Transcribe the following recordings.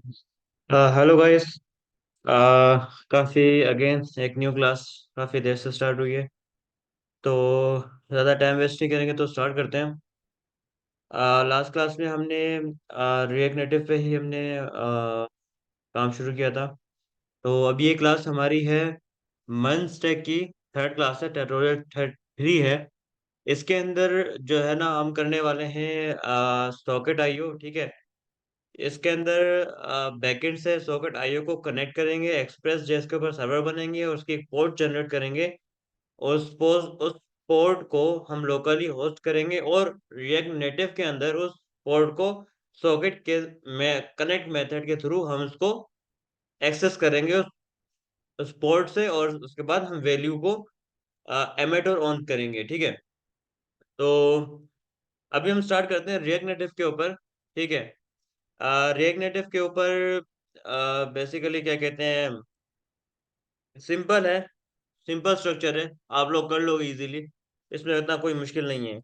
Hello guys. काफ़ी again एक new class काफ़ी देर से स्टार्ट हुई है। तो ज़्यादा टाइम वेस्ट नहीं करेंगे तो स्टार्ट करते हैं। लास्ट क्लास में हमने रिएक्ट नेटिव पे ही हमने काम शुरू किया था। तो अभी ये क्लास हमारी है मन स्टैक की थर्ड क्लास है, ट्यूटोरियल थर्ड थ्री है। इसके अंदर जो है ना हम करने वाले हैं सॉकेट आईओ, ठीक है। इसके अंदर बैकएंड से सॉकेट आईओ को कनेक्ट करेंगे, एक्सप्रेस जेएस के ऊपर सर्वर बनेंगे और उसकी एक पोर्ट जनरेट करेंगे। और उस पोर्ट को हम लोकली होस्ट करेंगे और रिएक्ट नेटिव के अंदर उस पोर्ट को सॉकेट के में कनेक्ट मेथड के थ्रू हम उसको एक्सेस करेंगे उस पोर्ट से, और उसके बाद हम वैल्यू को एमिट और ऑन करेंगे, ठीक है। तो अभी हम स्टार्ट करते हैं रिएक्ट नेटिव के ऊपर, ठीक है। रिएक्ट नेटिव के ऊपर बेसिकली क्या कहते हैं, सिंपल है, सिंपल स्ट्रक्चर है, आप लोग कर लोगे इजीली। इसमें इतना कोई मुश्किल नहीं है।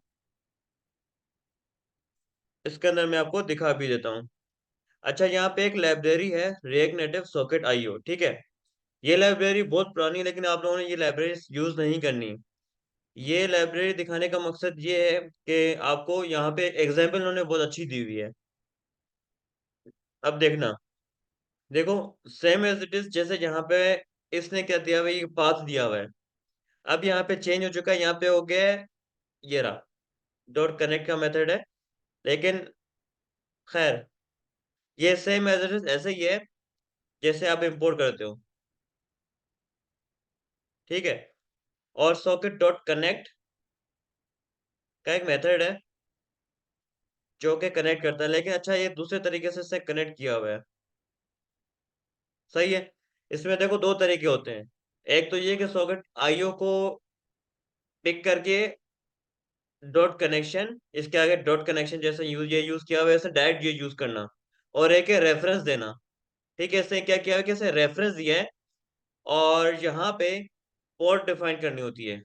इसके अंदर मैं आपको दिखा भी देता हूँ। अच्छा, यहाँ पे एक लाइब्रेरी है रिएक्ट नेटिव सॉकेट आईओ, ठीक है। ये लाइब्रेरी बहुत पुरानी है लेकिन आप लोगों ने ये लाइब्रेरी यूज नहीं करनी। ये लाइब्रेरी दिखाने का मकसद ये है कि आपको यहाँ पे एग्जाम्पल उन्होंने बहुत अच्छी दी हुई है। अब देखना, देखो, सेम एज इट इज, जैसे यहाँ पे इसने क्या दिया हुआ है, ये पाथ दिया हुआ है। अब यहाँ पे चेंज हो चुका है, यहाँ पे हो गया है ये रहा, डॉट कनेक्ट का मेथड है। लेकिन खैर, ये सेम एज इट इज ऐसे ही है जैसे आप इंपोर्ट करते हो, ठीक है। और सॉकेट डॉट कनेक्ट का एक मेथड है जो कि कनेक्ट करता है, लेकिन अच्छा ये दूसरे तरीके से इससे कनेक्ट किया हुआ है, सही है। इसमें देखो दो तरीके होते हैं। एक तो ये कि सॉकेट आईओ को पिक करके डॉट कनेक्शन, इसके आगे डॉट कनेक्शन जैसे यूज किया हुआ है, ऐसे डायरेक्ट ये यूज करना। और एक है रेफरेंस देना, ठीक है। इसने क्या किया है कि इसे रेफरेंस दिया है और यहाँ पे पोर्ट डिफाइन करनी होती है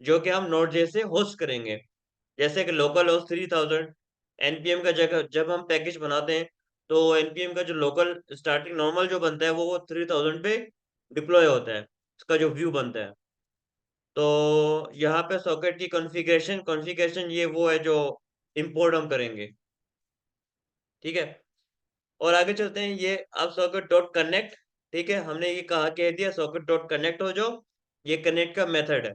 जो कि हम नोड जे से होस्ट करेंगे। जैसे कि लोकल होस्ट 3000 एनपीएम का जगह जब हम पैकेज बनाते हैं तो एनपीएम का जो लोकल स्टार्टिंग नॉर्मल जो बनता है वो 3000 पे डिप्लॉय होता है, उसका जो व्यू बनता है। तो यहाँ पे सॉकेट की कॉन्फ़िगरेशन कॉन्फ़िगरेशन ये वो है जो इंपोर्ट हम करेंगे, ठीक है। और आगे चलते हैं, ये अब सॉकेट डॉट कनेक्ट, ठीक है। हमने ये कहा कह दिया सॉकेट डॉट कनेक्ट हो, जो ये कनेक्ट का मेथड है।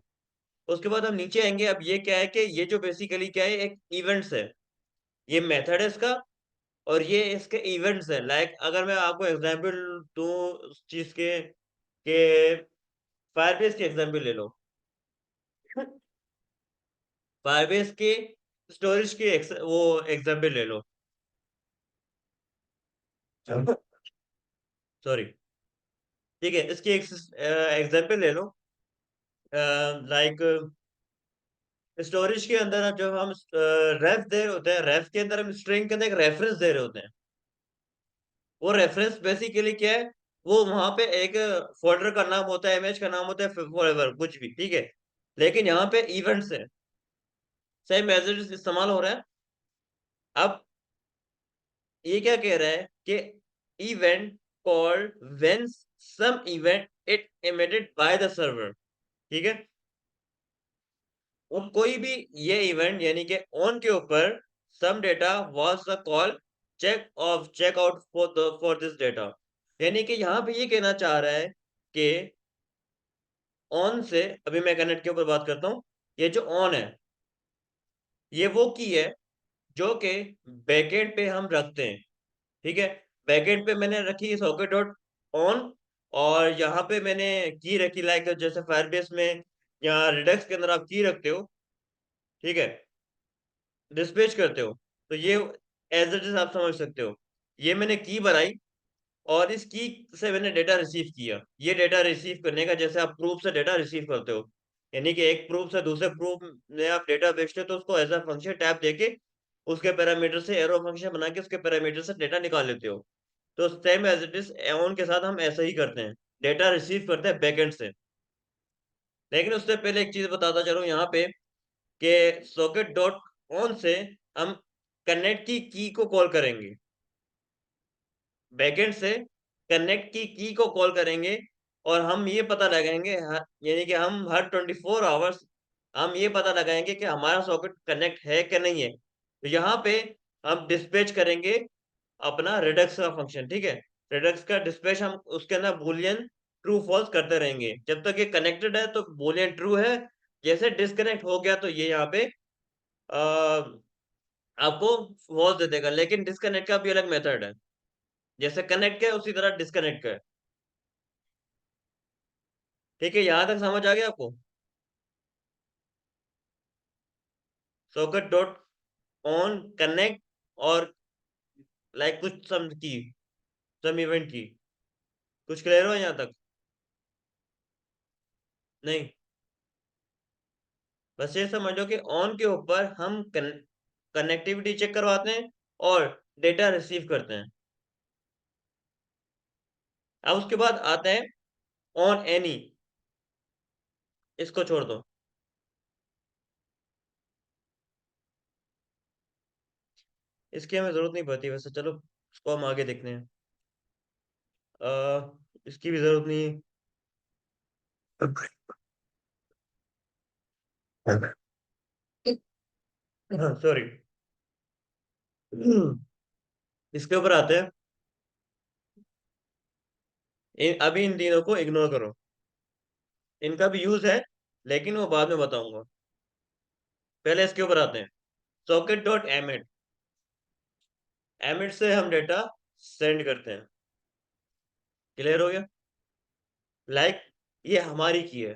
उसके बाद हम नीचे आएंगे। अब ये क्या है कि ये जो बेसिकली क्या है, एक इवेंट्स है। ये मेथड है इसका, और ये इसके इवेंट्स है। लाइक अगर मैं आपको एग्जांपल दूं उस चीज के फायरबेस के एग्जांपल ले लो। फायरबेस के स्टोरेज के वो एग्जांपल ले लो, सॉरी, ठीक है। इसकी एक एग्जांपल ले लो। लाइक स्टोरेज के अंदर जब हम रेफ दे रहे होते हैं, रेफ के अंदर हम स्ट्रिंग के अंदर एक रेफरेंस दे रहे होते हैं। वो रेफरेंस बेसिकली क्या है, वो वहां पे एक फोल्डर का नाम होता है, इमेज का नाम होता है, फॉरएवर कुछ भी, ठीक है। लेकिन यहाँ पे इवेंट्स है, सेम मैसेज इस्तेमाल हो रहा है। अब ये क्या कह रहा है कि event called when some event it emitted by the server, ठीक है। और कोई भी ये इवेंट यानी कि ऑन के ऊपर some data was the call check out for this data. यानी कि यहाँ पे ये कहना चाह रहा है कि ऑन से, अभी मैं कनेक्ट के ऊपर बात करता हूँ। ये जो ऑन है ये वो की है जो कि बैकएंड पे हम रखते हैं, ठीक है। बैकएंड पे मैंने रखी सॉकेट डॉट ऑन, और यहाँ पे मैंने की रखी लाइक जैसे फायरबेस में या रिडक्स के अंदर आप की रखते हो, ठीक है, डिस्पैच करते हो। तो ये एज इट इज आप समझ सकते हो। ये मैंने की बनाई और इस की से मैंने डेटा रिसीव किया। ये डेटा रिसीव करने का जैसे आप प्रूफ से डेटा रिसीव करते हो, यानी कि एक प्रूफ से दूसरे प्रूफ में आप डेटा भेजते हो तो उसको एज अ फंक्शन टैप देके उसके पैरामीटर से एरो फंक्शन बना के उसके पैरामीटर से डेटा निकाल लेते हो। तो same as it is on के साथ हम ऐसे ही करते हैं, डेटा रिसीव करते हैं बैकएंड से। लेकिन उससे पहले एक चीज बताता चलो यहाँ पे कि सॉकेट डॉट ऑन से हम कनेक्ट की को कॉल करेंगे। बैकएंड से कनेक्ट की को कॉल करेंगे और हम ये पता लगाएंगे, यानी कि हम हर 24 आवर्स हम ये पता लगाएंगे कि हमारा सॉकेट कनेक्ट है कि नहीं है। तो यहाँ पे हम डिस्पैच करेंगे अपना रिडक्स का फंक्शन, ठीक है। रिडक्स का डिस्पैच हम उसके अंदर बूलियन ट्रू फॉल्स करते रहेंगे जब तक ये कनेक्टेड है तो बूलियन ट्रू है। जैसे डिस्कनेक्ट हो गया तो ये यहाँ पे आपको फॉल्स दे देगा। लेकिन डिस्कनेक्ट का भी अलग मेथड है, जैसे कनेक्ट का है उसी तरह डिस्कनेक्ट का है। ठीक है, यहाँ तक समझ आ गया आपको? सॉकेट डॉट ऑन कनेक्ट और लाइक कुछ सम की, सम इवेंट की, कुछ क्लियर हो यहाँ तक? नहीं, बस ये समझ लो कि ऑन के ऊपर हम कनेक्टिविटी चेक करवाते हैं और डेटा रिसीव करते हैं। अब उसके बाद आते हैं ऑन एनी, इसको छोड़ दो। इसकी हमें जरूरत नहीं पड़ती वैसे, चलो इसको हम आगे देखते हैं। इसकी भी जरूरत नहीं है। सॉरी। इसके ऊपर आते हैं। अभी इन तीनों को इग्नोर करो, इनका भी यूज है लेकिन वो बाद में बताऊंगा। पहले इसके ऊपर आते हैं। सॉकेट डॉट एमिट, एमिट से हम डेटा सेंड करते हैं। क्लियर हो गया? लाइक ये हमारी की है,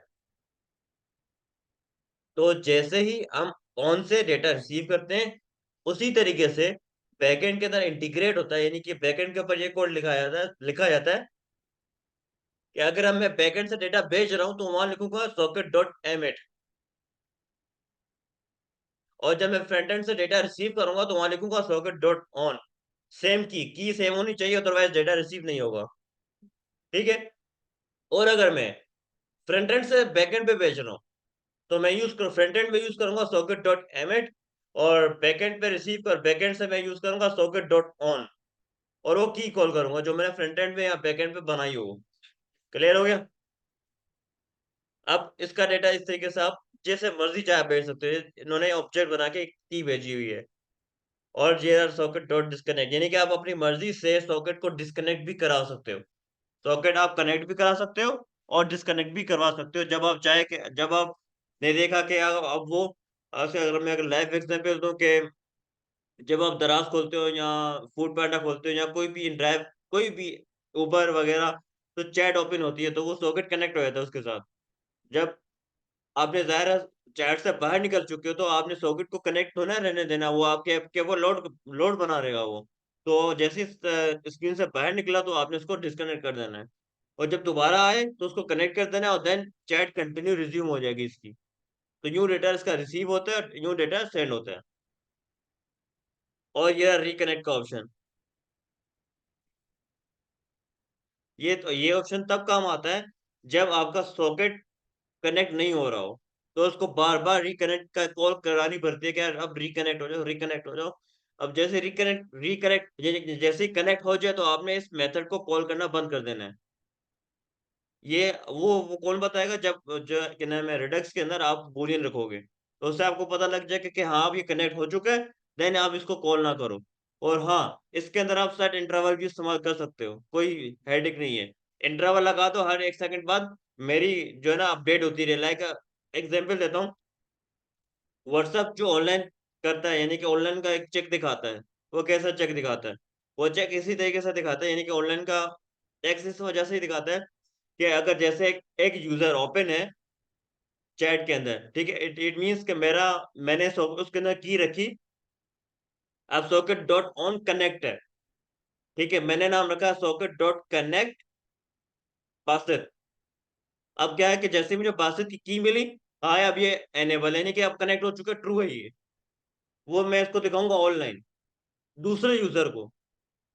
तो जैसे ही हम ऑन से डेटा रिसीव करते हैं उसी तरीके से बैकएंड के अंदर इंटीग्रेट होता है। यानी कि बैकएंड के ऊपर ये कोड लिखा जाता है कि अगर मैं बैकएंड से डेटा भेज रहा हूं तो वहां लिखूंगा सॉकेट डॉट एमिट, और जब मैं फ्रंट एंड से डेटा रिसीव करूंगा तो वहां लिखूंगा सॉकेट डॉट ऑन। सेम की सेम होनी चाहिए, अदरवाइज डेटा रिसीव नहीं होगा। ठीक है। और अगर मैं फ्रंट एंड से बैकएंड पे भेज रहा हूँ तो मैं यूज करूँ, फ्रंट एंड पे यूज करूंगा सॉकेट डॉट एमिट, और बैकएंड पे रिसीव कर बैकएंड से मैं यूज करूंगा सॉकेट डॉट ऑन, और वो की कॉल करूंगा जो मैंने फ्रंट एंड पे या बैकएंड पे बनाई हो। क्लियर हो गया? अब इसका डेटा इस तरीके से आप जैसे मर्जी चाहे भेज सकते हो। इन्होंने ऑब्जेक्ट बना के एक की भेजी हुई है। और जेआर सॉकेट डॉट डिस्कनेक्ट, यानी कि आप अपनी मर्जी से सॉकेट को डिस्कनेक्ट भी करा सकते हो। सॉकेट आप कनेक्ट भी करा सकते हो और डिस्कनेक्ट भी करवा सकते हो जब आप चाहे कि जब आप ने देखा कि अब वो ऐसे, अगर मैं अगर लाइव एग्जांपल दूं कि जब आप दराज खोलते हो या फूड पांडा खोलते हो या कोई भी ड्राइव, कोई भी उबर वगैरह, तो चैट ओपन होती है तो वो सॉकेट कनेक्ट हो जाता है उसके साथ। जब आपने ज़ाहिर है चैट से बाहर निकल चुके हो तो आपने सॉकेट को कनेक्ट तो ना रहने देना, वो आपके आपके वो लोड लोड बना रहेगा वो। तो जैसे स्क्रीन से बाहर निकला तो आपने उसको डिस्कनेक्ट कर देना है, और जब दोबारा आए तो उसको कनेक्ट कर देना है, और देन चैट कंटिन्यू रिज्यूम हो जाएगी इसकी। तो यूं डेटा इसका रिसीव होता है, यूं डेटा सेंड होता है। और ये रिकनेक्ट का ऑप्शन, ये ऑप्शन तब काम आता है जब आपका सॉकेट कनेक्ट नहीं हो रहा हो, तो उसको बार बार रिकनेक्ट का कॉल करानी पड़ती है कि यार अब रिकनेक्ट हो जाओ, रिकनेक्ट हो जाओ। अब जैसे रिकनेक्ट रिकनेक्ट जैसे ही कनेक्ट हो जाए तो आपने इस मेथड को कॉल करना बंद कर देना है। ये वो कौन बताएगा जब जो क्या नाम है रिडक्स के अंदर आप बूलियन रखोगे तो उससे आपको पता लग जाएगा कि हाँ अब ये कनेक्ट हो चुका है, देन आप इसको कॉल ना करो। और हाँ, इसके अंदर आप सेट इंटरवल भी इस्तेमाल कर सकते हो, कोई हेडेक नहीं है। इंटरवल लगा दो, हर 1 सेकंड बाद मेरी जो है ना अपडेट होती रहे। लाइक एग्जांपल देता हूँ, व्हाट्सएप जो ऑनलाइन करता है, यानी कि ऑनलाइन का एक चेक दिखाता है। वो कैसा चेक दिखाता है? वो चेक इसी तरीके से दिखाता है, यानी कि ऑनलाइन का टेक्स्ट इस वजह से ही दिखाता है कि अगर जैसे एक यूजर ओपन है चैट के अंदर, ठीक है, इट इट मीन्स कि मैंने उसके अंदर की रखी, अब सॉकेट डॉट ऑन कनेक्ट है। ठीक है, मैंने नाम रखा सॉकेट डॉट कनेक्ट बासित। अब क्या है कि जैसे मुझे बासित की मिली, हाँ अब ये एनेबल है, यानी कि अब कनेक्ट हो चुका है, ट्रू है ये। वो मैं इसको दिखाऊंगा ऑनलाइन दूसरे यूजर को,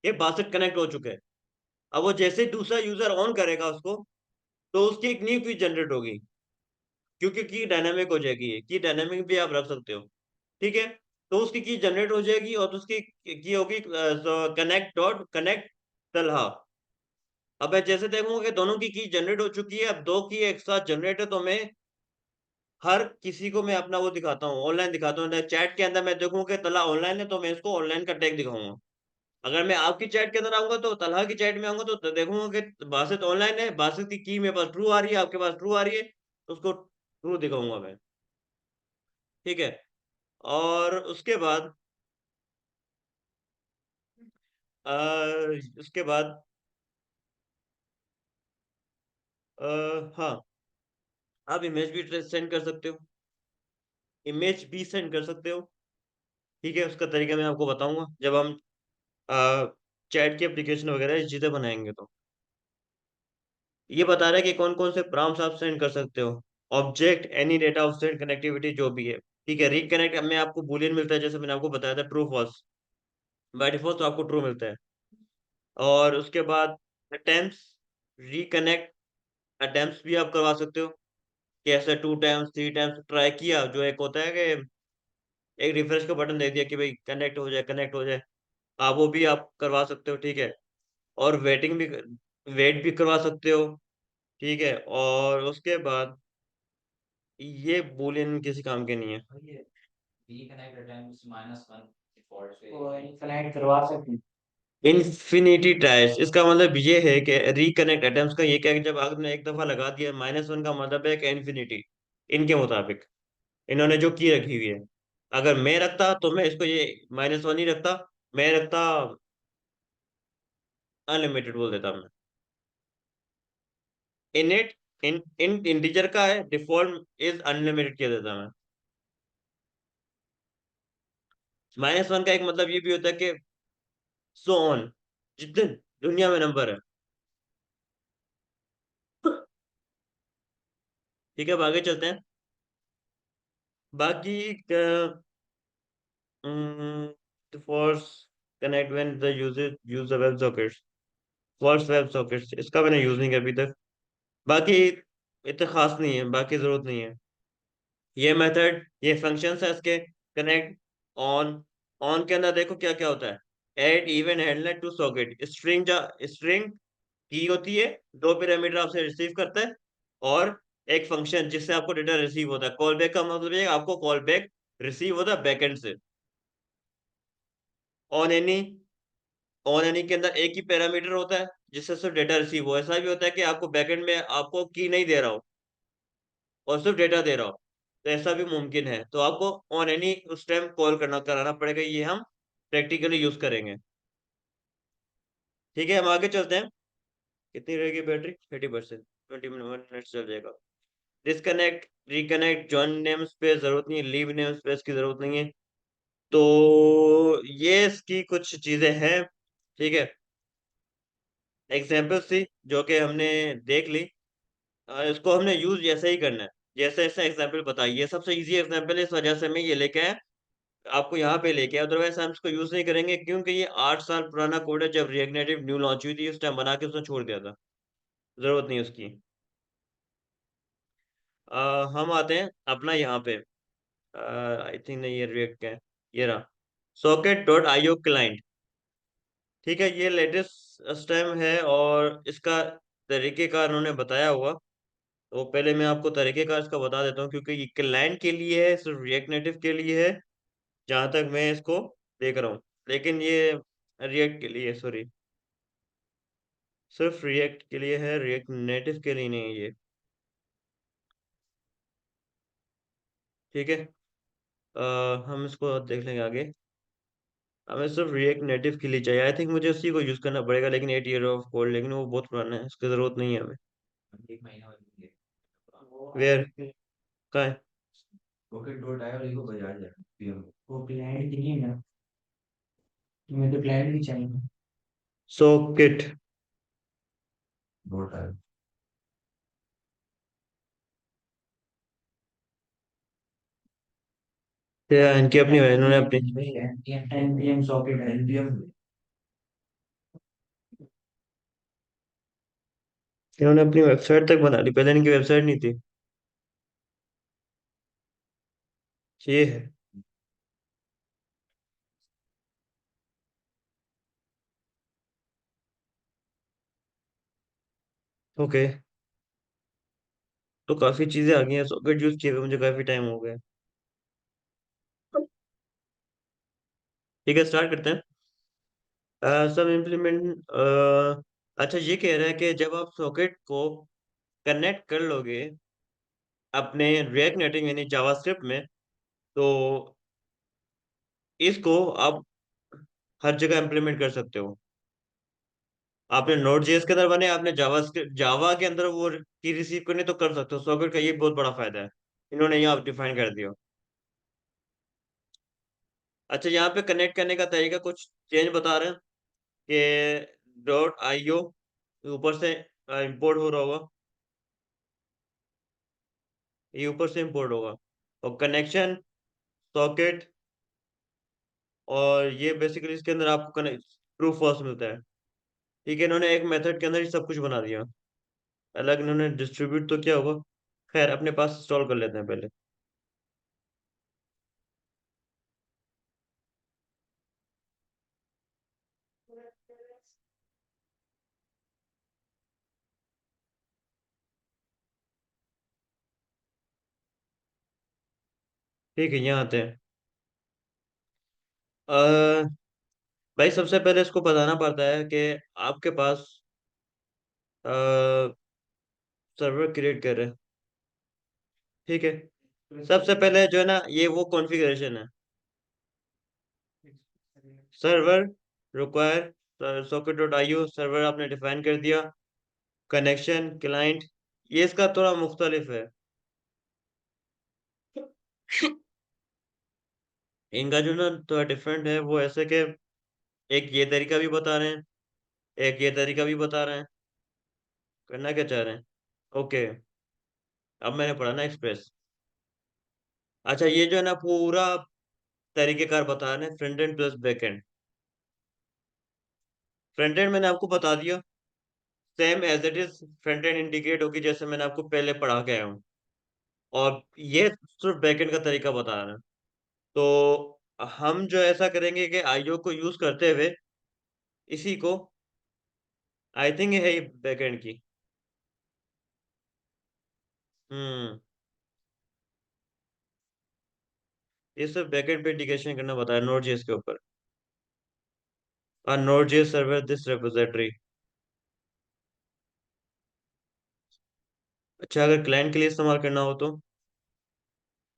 ये बासित कनेक्ट हो चुका है। अब वो जैसे दूसरा यूजर ऑन करेगा उसको, तो उसकी एक न्यू की जनरेट होगी, क्योंकि की डायनामिक हो जाएगी। ये की डायनामिक भी आप रख सकते हो। ठीक है, तो उसकी की जनरेट हो जाएगी और उसकी की होगी कनेक्ट डॉट कनेक्ट तलहा। अब मैं जैसे देखूंगा कि दोनों की जनरेट हो चुकी है, अब दो की एक साथ जनरेट है, तो मैं हर किसी को मैं अपना वो दिखाता हूँ, ऑनलाइन दिखाता हूँ। चैट के अंदर मैं देखूंगा कि तला ऑनलाइन है, तो मैं इसको ऑनलाइन का टैग दिखाऊंगा। अगर मैं आपकी चैट के अंदर आऊंगा, तो तलहा की चैट में आऊंगा, तो देखूंगा कि बासित ऑनलाइन है, बासित की मेरे पास ट्रू आ रही है, आपके पास ट्रू आ रही है, तो उसको ट्रू दिखाऊंगा मैं। ठीक है। और उसके बाद उसके बाद हाँ, आप इमेज भी सेंड कर सकते हो, इमेज भी सेंड कर सकते हो। ठीक है, उसका तरीका मैं आपको बताऊंगा जब हम चैट की एप्लीकेशन वगैरह ये चीजें बनाएंगे तो। ये बता रहा है कि कौन कौन से प्रॉम्प्ट्स आप सेंड कर सकते हो। Object, any data of sand, connectivity, जो भी है। ठीक है, रिकनेक्ट में आपको बूलियन मिलता है, जैसे मैंने आपको बताया था, ट्रू फॉल्स। बाय डिफॉल्ट तो आपको ट्रू मिलता है। और उसके बाद अटेम्प्ट्स, रिकनेक्ट अटेम्प्ट्स भी आप करवा सकते हो, कि ऐसे 2 टाइम्स 3 टाइम्स ट्राई किया, जो एक होता है कि एक रिफ्रेश का बटन दे दिया कि भाई कनेक्ट हो जाए, कनेक्ट हो जाए। आप वो भी आप करवा सकते हो। ठीक है। और वेटिंग भी, वेट भी करवा सकते हो। ठीक है। और उसके बाद ये बूलियन किसी काम के नहीं है। कनेक्ट करवा सकते हैं। इन्फिनिटी ट्राइस, इसका मतलब ये है कि रिकनेक्ट अटेम्प्ट्स का ये क्या है कि जब आपने एक दफा लगा दिया, -1 का मतलब है कि इन्फिनिटी। इनके मुताबिक इन्होंने जो की रखी हुई है। अगर मैं रखता तो मैं इसको ये -1 ही रखता, मैं रखता अनलिमिटेड बोल देता मैं। इनिट, इन इन इंटीजर का है, डिफॉल्ट इज अनलिमिटेड कह देता मैं। -1 का एक मतलब ये भी होता है कि सो ऑन, जितने दुनिया में नंबर है। ठीक है, अब आगे चलते हैं। बाकी force connect when the user use the web sockets, force web sockets, इसका मैंने यूज नहीं किया अभी तक। बाकी इतना खास नहीं है, बाकी जरूरत नहीं है। ये मेथड, ये फंक्शंस है इसके। कनेक्ट, ऑन, ऑन के अंदर देखो क्या क्या होता है। Add even handler to socket, string, string की होती है, 2 पैरामीटर आपसे रिसीव करता है। और एक फंक्शन जिससे आपको डेटा रिसीव होता है। कॉल बैक का मतलब है आपको कॉल बैक रिसीव होता है बैकएंड से। ऑन एनी, ऑन एनी के अंदर एक ही पैरामीटर होता है जिससे सिर्फ डेटा रिसीव हो। ऐसा भी होता है कि आपको बैकएंड में आपको की नहीं दे रहा हो और सिर्फ डेटा दे रहा हो, तो ऐसा भी मुमकिन है। तो आपको ऑन एनी उस टाइम कॉल करना कराना पड़ेगा, ये हम प्रैक्टिकली यूज करेंगे। ठीक है, हम आगे चलते हैं। कितनी रहेगी बैटरी? 30%, 20 मिनट चल जाएगा। Disconnect, reconnect, join name space जरूरत नहीं है, लीव नेम स्पेस की जरूरत नहीं है। तो ये इसकी कुछ चीजें हैं। ठीक है, एग्जाम्पल्स थी जो कि हमने देख ली। इसको हमने यूज ऐसे ही करना है जैसे ऐसे एग्जाम्पल बताइए। ये सबसे इजी एग्जाम्पल है, इस वजह से मैं ये लेके आया, आपको यहाँ पे लेके आया। अदरवाइज हम इसको यूज नहीं करेंगे, क्योंकि ये 8 साल पुराना कोड है। जब रिएक्ट नेटिव न्यू लॉन्च हुई थी, उस टाइम बना के उसने छोड़ दिया था, जरूरत नहीं उसकी। हम आते हैं अपना यहाँ पे। आई थिंक नहीं, ये रिएक्ट का है, ये रहा, सॉकेट डॉट आईओ क्लाइंट। ठीक है, ये लेटेस्ट स्टेम है और इसका तरीकेकार उन्होंने बताया हुआ। तो पहले मैं आपको तरीकेकार इसका बता देता हूँ, क्योंकि ये क्लाइंट के लिए है, सिर्फ रिएक्ट नेटिव के लिए है, जहां तक मैं इसको देख रहा हूँ। लेकिन ये रिएक्ट के लिए, सॉरी, सिर्फ रिएक्ट के लिए है, रिएक्ट नेटिव के लिए नहीं है ये। ठीक है। हम इसको देख लेंगे आगे। हमें सिर्फ रिएक्ट नेटिव के लिए चाहिए। आई थिंक मुझे उसी को यूज करना पड़ेगा, लेकिन 8 ईयर ऑफ कोड, लेकिन वो बहुत पुराना है, इसकी जरूरत नहीं है हमें। वेयर, कहाँ है? पॉकेट डॉट आया और इसको बजा दिया। वो क्लाइंट नहीं है ना, तुम्हें तो क्लाइंट नहीं चाहिए। सॉकेट डॉट आया, इनकी अपनी, इन्होंने अपनी, एनपीएम सॉकेट, एनपीएम, इन्होंने अपनी वेबसाइट तक बना ली, पहले इनकी वेबसाइट नहीं थी। ये है। ओके। तो काफी चीजें आ गई हैं, सॉकेट यूज किए हुए मुझे काफी टाइम हो गया। ठीक है, स्टार्ट करते हैं। सब इम्प्लीमेंट। अच्छा, ये कह रहा है कि जब आप सॉकेट को कनेक्ट कर लोगे अपने रिएक्ट नेटिव यानी जावास्क्रिप्ट में, तो इसको आप हर जगह इम्प्लीमेंट कर सकते हो। आपने नोड जेएस के अंदर बने, आपने जावा के अंदर वो की रिसीव करनी तो कर सकते हो। सॉकेट का ये बहुत बड़ा फायदा है, इन्होंने यहाँ डिफाइन कर दिया। अच्छा, यहाँ पे कनेक्ट करने का तरीका कुछ चेंज बता रहे हैं कि डॉट आईओ ऊपर से इंपोर्ट हो रहा होगा, ये ऊपर से इंपोर्ट होगा। और कनेक्शन, सॉकेट, और ये बेसिकली इसके अंदर आपको कनेक्ट ट्रू फॉल्स मिलता है। ठीक है, इन्होंने एक मेथड के अंदर ही सब कुछ बना दिया। अलग इन्होंने डिस्ट्रीब्यूट तो किया होगा, खैर अपने पास इंस्टॉल कर लेते हैं पहले। ठीक है, यहाँ आते हैं। अ, भाई सबसे पहले इसको बताना पड़ता है कि आपके पास सर्वर क्रिएट कर रहे हैं। ठीक है, सबसे पहले जो है ना, ये वो कॉन्फ़िगरेशन है। Server require socket dot IO, server आपने डिफाइन कर दिया। कनेक्शन क्लाइंट, ये इसका थोड़ा मुख्तलिफ है। इनका जो ना थोड़ा डिफरेंट है, वो ऐसे कि एक ये तरीका भी बता रहे हैं, एक ये तरीका भी बता रहे हैं। करना क्या चाह रहे हैं? ओके, अब मैंने पढ़ा ना एक्सप्रेस। अच्छा, ये जो है ना पूरा तरीकेकार बता रहे हैं, front end plus back end. Front end मैंने आपको बता दिया, same as it is front end indicate होगी जैसे मैंने आपको पहले पढ़ा के आया हूँ। और ये सिर्फ बैक एंड का तरीका बता रहे हैं। तो हम जो ऐसा करेंगे कि आईओ को यूज करते हुए इसी को, आई थिंक है बैक एंड की। हम्म, ये सिर्फ बैक एंड पे इंडिकेशन करना बताया नोड जेएस के ऊपर। और node JS server this repository. अच्छा, अगर क्लाइंट के लिए इस्तेमाल करना हो तो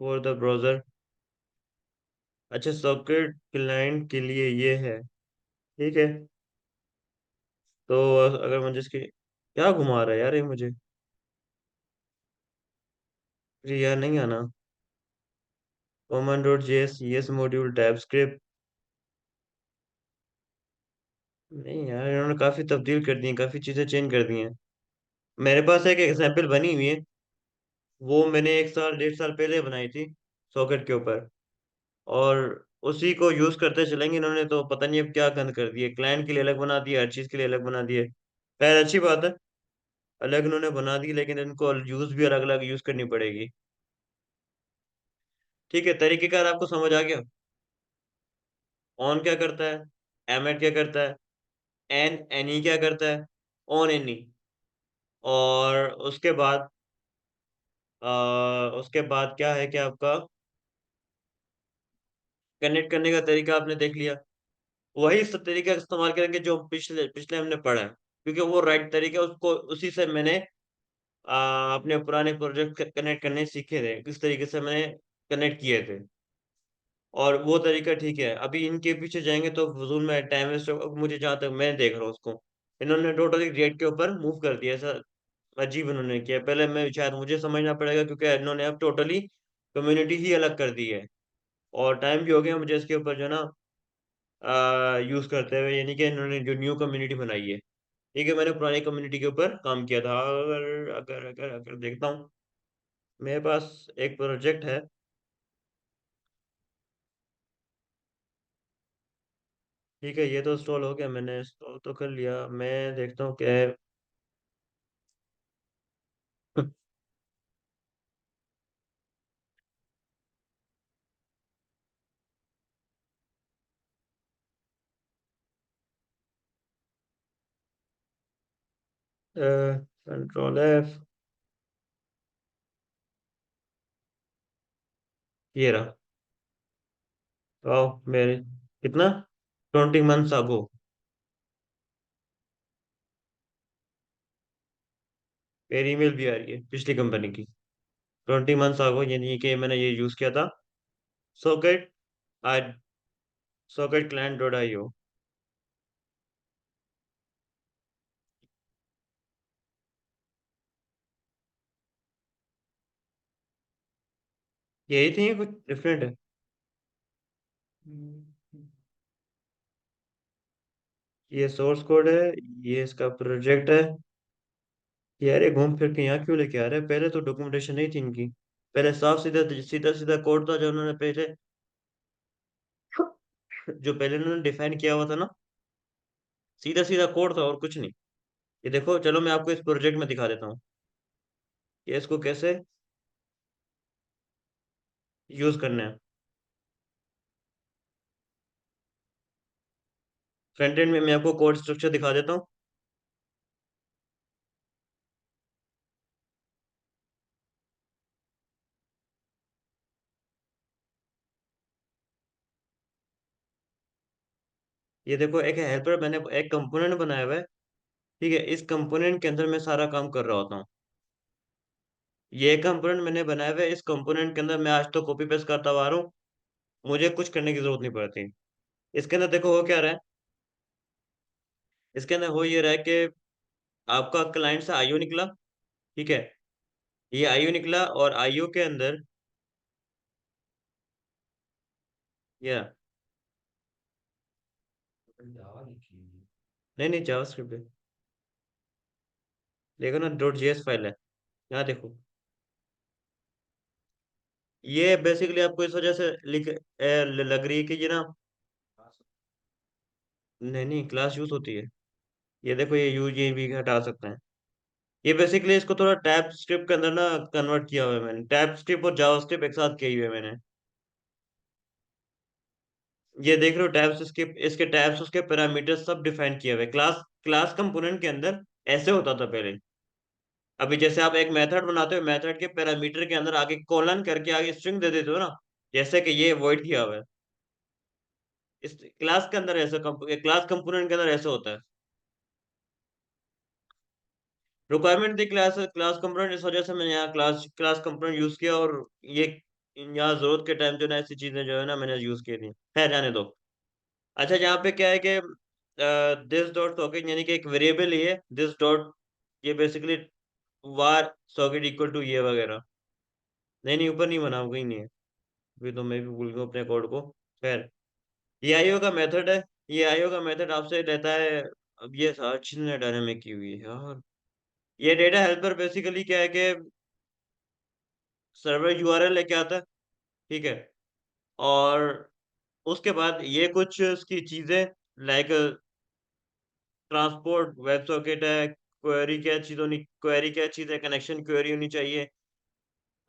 फॉर द ब्राउजर। अच्छा, सॉकेट क्लाइंट के लिए ये है। ठीक है, तो अगर मुझे इसकी, क्या घुमा रहा है यार ये मुझे, अरे यार नहीं आना। Common dot JS yes module type script. नहीं यार, इन्होंने काफी तब्दील कर दी है, काफी चीजें चेंज कर दी हैं। मेरे पास एक एग्जांपल बनी हुई है, वो मैंने एक साल 1.5 साल पहले बनाई थी सॉकेट के ऊपर। और उसी को यूज करते चलेंगे। इन्होंने तो पता नहीं अब क्या गंद कर दिए, क्लाइंट के लिए अलग बना दिया, हर चीज के लिए अलग बना दिए। खैर अच्छी बात है, अलग इन्होंने बना दी, लेकिन इनको यूज भी अलग अलग यूज करनी पड़ेगी। ठीक है, तरीकेकार आपको समझ आ गया। ऑन क्या करता है, एमेट क्या करता है, एन एनी क्या करता है, ऑन एनी। और उसके बाद क्या है कि आपका कनेक्ट करने का तरीका आपने देख लिया। वही सब तरीका इस्तेमाल करेंगे जो पिछले पिछले हमने पढ़ा है, क्योंकि वो राइट तरीका, उसको उसी से मैंने अपने पुराने प्रोजेक्ट कनेक्ट करने सीखे थे, किस तरीके से मैंने कनेक्ट किए थे। और वो तरीका ठीक है। अभी इनके पीछे जाएंगे तो फजूल में टाइम वेस्ट होगा। मुझे जहाँ तक मैं देख रहा हूँ उसको, इन्होंने टोटली रेट के ऊपर मूव कर दिया, ऐसा अजीब इन्होंने किया। पहले मैं शायद मुझे समझना पड़ेगा, क्योंकि इन्होंने अब टोटली कम्युनिटी ही अलग कर दी है। और टाइम भी हो गया मुझे इसके ऊपर जो है ना यूज करते हुए, यानी कि इन्होंने जो न्यू कम्युनिटी बनाई है। ठीक है, मैंने पुरानी कम्युनिटी के ऊपर काम किया था। अगर अगर अगर अगर देखता हूँ, मेरे पास एक प्रोजेक्ट है। ठीक है, ये तो इंस्टॉल हो गया, मैंने इंस्टॉल तो कर लिया। मैं देखता हूँ क्या है। Ctrl F। ये रहा। आओ मेरे, कितना, 20 months अगो। मेरी ईमेल भी आ रही है पिछली कंपनी की। 20 months अगो, यानी कि मैंने ये यूज किया था। Socket I socket client dot I O. यही थी, कुछ डिफरेंट है? ये सोर्स कोड है, ये इसका प्रोजेक्ट है। यार ये घूम फिर के यहाँ क्यों लेके आ रहे हैं? पहले तो डॉक्यूमेंटेशन नहीं थी इनकी। पहले साफ सीधा सीधा सीधा कोड था जो उन्होंने पहले, जो पहले उन्होंने डिफाइन किया हुआ था ना। सीधा सीधा कोड था और कुछ नहीं। ये देखो, चलो मैं आपको इस प्रोजेक्ट में दिखा देता हूँ ये इसको कैसे यूज करना है। फ्रंट एंड में मैं आपको कोड स्ट्रक्चर दिखा देता हूँ। ये देखो, एक हेल्पर मैंने एक कंपोनेंट बनाया हुआ है। ठीक है, इस कंपोनेंट के अंदर मैं सारा काम कर रहा होता हूँ। ये कंपोनेंट मैंने बनाया हुआ है, इस कंपोनेंट के अंदर मैं आज तो कॉपी पेस्ट करता हुआ आ रहा हूँ। मुझे कुछ करने की जरूरत नहीं पड़ती। इसके अंदर देखो हो क्या रहा है। इसके अंदर हो ये रहा है कि आपका क्लाइंट से आईओ निकला। ठीक है, ये आईओ निकला और आईओ के अंदर, या नहीं नहीं, जावास्क्रिप्ट है। देखो ना, डॉट जेएस फाइल है। यहाँ देखो। ये बेसिकली आपको इस वजह से लग रही है कि ये ना, नहीं नहीं, क्लास यूज होती है। ये देखो, ये यूज ये भी हटा सकते हैं। ये बेसिकली इसको थोड़ा टैब स्क्रिप्ट के अंदर ना कन्वर्ट किया हुआ है मैंने। टैब स्क्रिप्ट और जावास्क्रिप्ट एक साथ किए हुए है मैंने। ये देख रहे हो, टैब्स इसके, इसके टैब्स, उसके पैरामीटर सब डिफाइन किए हुए। क्लास क्लास कंपोनेंट के अंदर ऐसे होता था पहले। अभी जैसे आप एक मेथड बनाते हो, मेथड के पैरामीटर के अंदर आगे कॉलन करके आगे स्ट्रिंग दे देते हो ना, जैसे कि ये वॉइड किया हुआ है। इस क्लास के अंदर ऐसा, क्लास कंपोनेंट के अंदर ऐसा होता है। रिक्वायरमेंट थी क्लास क्लास कंपोनेंट, इस वजह से मैंने यहाँ क्लास क्लास कंपोनेंट यूज किया। और ये यहाँ जरूरत के टाइम जो ना ऐसी चीजें जो है ना मैंने यूज की थी। है, जाने दो। अच्छा, यहाँ पे क्या है कि दिस डॉट सॉकेट, यानी कि एक वेरिएबल ही है दिस डॉट। ये basically var socket equal to ये वगैरह। नहीं नहीं, ऊपर नहीं बना, कहीं नहीं है। अभी तो मैं भी भूल गया अपने कोड को। खैर, ये आईओ का मेथड है। ये आईओ का मेथड आपसे रहता है। अब ये सारी चीजें डायनामिक की हुई है यार। ये डेटा हेल्पर बेसिकली क्या है कि सर्वर यूआरएल लेके आता है। ठीक है, और उसके बाद ये कुछ उसकी चीजें, लाइक ट्रांसपोर्ट वेब सॉकेट है, क्वेरी क्या चीज होनी, क्वेरी क्या चीज है, कनेक्शन क्वेरी होनी चाहिए।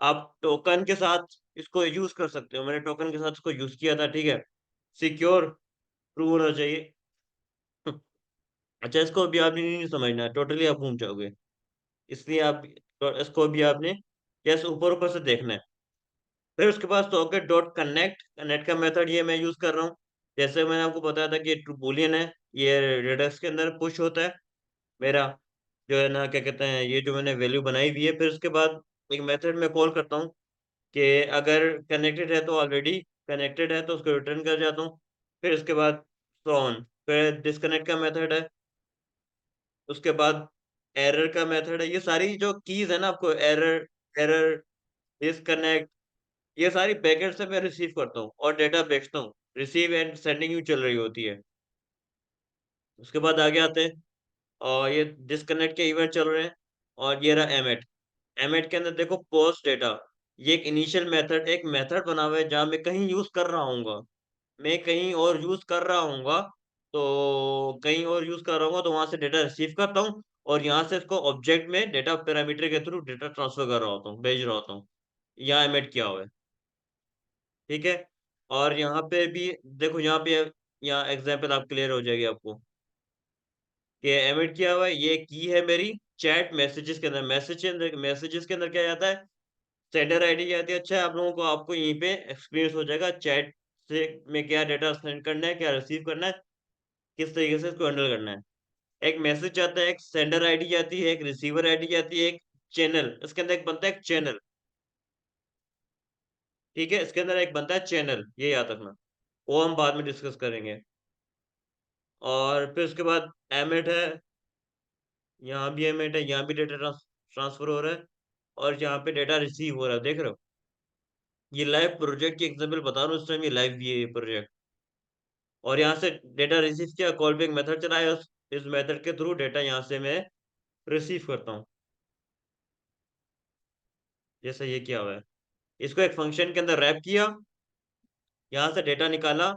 आप टोकन के साथ इसको यूज कर सकते हो। मैंने टोकन के साथ इसको यूज किया था। ठीक है, सिक्योर प्रूव होना चाहिए। अच्छा, इसको भी आपने नहीं समझना, टोटली आप घूम जाओगे। इसलिए आप तो इसको भी आपने जैसे ऊपर ऊपर से देखना है। फिर उसके बाद सॉकेट डॉट कनेक्ट, कनेक्ट का मेथड ये मैं यूज कर रहा हूँ। जैसे मैंने आपको बताया था कि ट्रू बूलियन है। ये रेडक्स के अंदर पुश होता है मेरा, जो है ना क्या कहते हैं, ये जो मैंने वैल्यू बनाई हुई है। फिर उसके बाद एक मेथड में कॉल करता हूँ कि अगर कनेक्टेड है तो ऑलरेडी कनेक्टेड है तो उसको रिटर्न कर जाता हूँ। फिर उसके बाद सो ऑन। फिर डिस्कनेक्ट का मेथड है। उसके बाद एरर का मेथड है। ये सारी जो कीज है ना, आपको एरर, एरर, डिस्कनेक्ट, ये सारी पैकेट से मैं रिसीव करता हूँ और डेटा भेजता हूँ। रिसीव एंड सेंडिंग भी चल रही होती है। उसके बाद आगे आते हैं, और ये डिस्कनेक्ट के इवेंट चल रहे हैं। और ये रहा एमेट। एमेट के अंदर देखो, पोस्ट डेटा। ये एक इनिशियल मेथड, एक मेथड बना हुआ है जहाँ मैं कहीं यूज कर रहा हूँ, मैं कहीं और यूज कर रहा हूँ, तो कहीं और यूज कर रहा हूँ तो वहां से डेटा रिसीव करता हूँ। और यहाँ से इसको ऑब्जेक्ट में डेटा पैरामीटर के थ्रू डेटा ट्रांसफर कर रहा होता हूँ, भेज रहा होता हूँ। यहाँ एमिट किया हुआ है। ठीक है, और यहाँ पे भी देखो, यहाँ पे, यहाँ एग्जाम्पल आप क्लियर हो जाएगी आपको कि एमिट किया हुआ है। ये की है मेरी, चैट मैसेजेस के अंदर मैसेजेस के अंदर क्या जाता है, सेंडर आईडी जाती है। अच्छा, आप लोगों को आपको यहीं पे एक्सपीरियंस हो जाएगा चैट से में क्या डेटा सेंड करना है, क्या रिसीव करना है, किस तरीके से इसको हैंडल करना है। एक मैसेज जाता है, एक सेंडर आईडी जाती है, एक रिसीवर आईडी जाती है, एक चैनल, इसके अंदर एक बनता है एक चैनल, ठीक है? इसके अंदर एक बनता है चैनल, ये याद रखना। वो हम बाद में डिस्कस करेंगे। और फिर उसके बाद एमिट है, यहाँ भी एमिट है, यहाँ भी डेटा ट्रांसफर हो रहा है और यहाँ पे डेटा रिसीव हो रहा है, देख रहे हो? ये लाइव प्रोजेक्ट की एग्जांपल बता रहा हूँ, इस टाइम ये लाइव भी है ये प्रोजेक्ट। और यहाँ से डेटा रिसीव किया, कॉल बैक मेथड चलाया, इस मेथड के थ्रू डेटा यहाँ से मैं रिसीव करता हूँ, जैसे ये किया हुआ है। इसको एक फंक्शन के अंदर रैप किया, यहाँ से डेटा निकाला,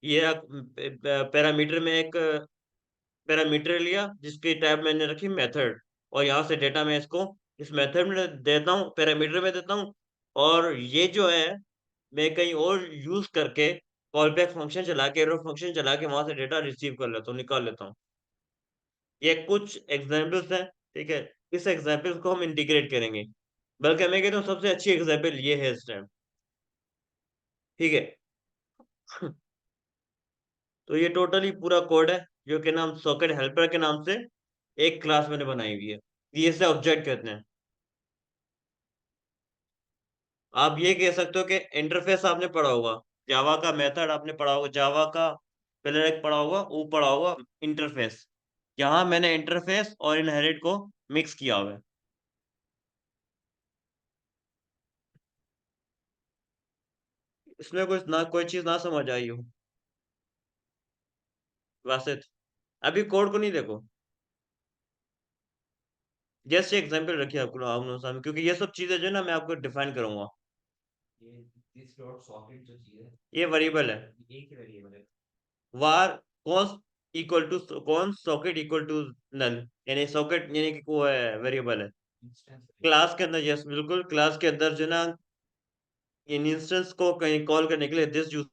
ये पैरामीटर में एक पैरामीटर लिया जिसकी टाइप मैंने रखी मेथड, और यहाँ से डेटा मैं इसको इस मेथड में देता हूँ, पैरामीटर में देता हूँ। और ये जो है मैं कहीं और यूज करके कॉल बैक फंक्शन चला के, एरो फंक्शन चला के वहां से डेटा रिसीव कर लेता हूँ, निकाल लेता हूँ। ये कुछ एग्जांपल्स हैं, ठीक है? इस एग्जांपल्स को हम इंटीग्रेट करेंगे, बल्कि मैं कहता हूँ सबसे अच्छी एग्जांपल ये है इस टाइम, ठीक है? तो ये टोटली पूरा कोड है जो कि नाम सॉकेट हेल्पर के नाम से एक क्लास मैंने बनाई हुई है, ये से ऑब्जेक्ट कहते हैं। आप ये कह सकते हो कि इंटरफेस आपने पढ़ा होगा, जावा का मेथड आपने पढ़ा होगा, जावा का पहले एक पढ़ा होगा, वो पढ़ा होगा इंटरफेस। यहाँ मैंने इंटरफेस और इनहेरिट को मिक्स किया हुआ है। इसमें कुछ ना कोई चीज ना समझ आई हो वैसे तो। अभी कोड को नहीं देखो, जस्ट एग्जांपल रखिए आपको आपने सामने, क्योंकि ये सब चीजें जो है ना मैं आपको डिफाइन करूंगा। ये वेरिएबल है, var const equal to const socket equal to null, यानी सॉकेट यानी कि वो है वेरिएबल है क्लास के अंदर। यस बिल्कुल, क्लास के अंदर जो ना इन इंस्टेंस को कहीं कॉल करने के लिए दिस यूज